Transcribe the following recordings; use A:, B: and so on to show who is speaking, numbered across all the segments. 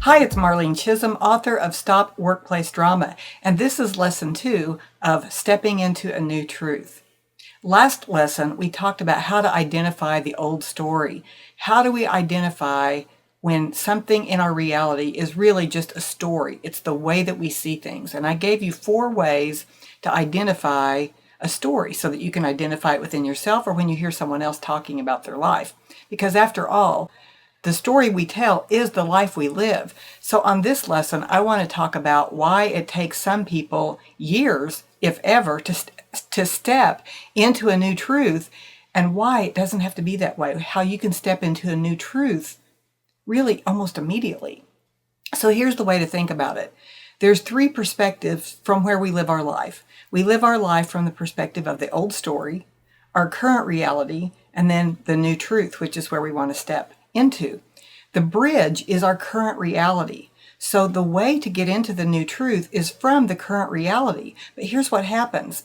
A: Hi, it's Marlene Chism, author of Stop Workplace Drama, and this is lesson 2 of Stepping into a New Truth. Last lesson, we talked about how to identify the old story. How do we identify when something in our reality is really just a story? It's the way that we see things. And I gave you 4 ways to identify a story so that you can identify it within yourself or when you hear someone else talking about their life. Because after all, the story we tell is the life we live. So on this lesson, I want to talk about why it takes some people years, if ever, to step into a new truth, and why it doesn't have to be that way. How you can step into a new truth really almost immediately. So here's the way to think about it. There's 3 perspectives from where we live our life. We live our life from the perspective of the old story, our current reality, and then the new truth, which is where we want to step into. The bridge is our current reality. So the way to get into the new truth is from the current reality. But here's what happens.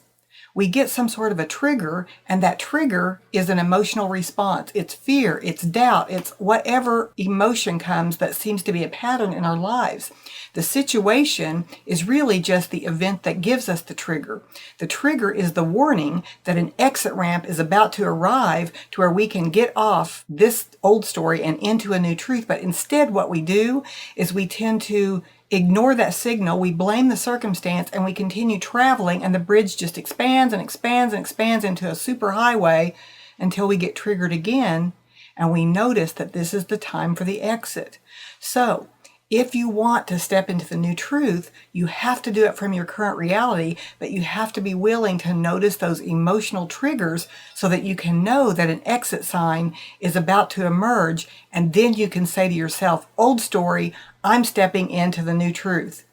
A: We get some sort of a trigger, and that trigger is an emotional response. It's fear, it's doubt, it's whatever emotion comes that seems to be a pattern in our lives. The situation is really just the event that gives us the trigger. The trigger is the warning that an exit ramp is about to arrive to where we can get off this old story and into a new truth. But instead, what we do is we tend to ignore that signal, we blame the circumstance, and we continue traveling, and the bridge just expands and expands and expands into a superhighway until we get triggered again, and we notice that this is the time for the exit. So, if you want to step into the new truth, you have to do it from your current reality, but you have to be willing to notice those emotional triggers so that you can know that an exit sign is about to emerge, and then you can say to yourself, old story, I'm stepping into the new truth.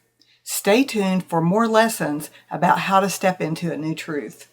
A: Stay tuned for more lessons about how to step into a new truth.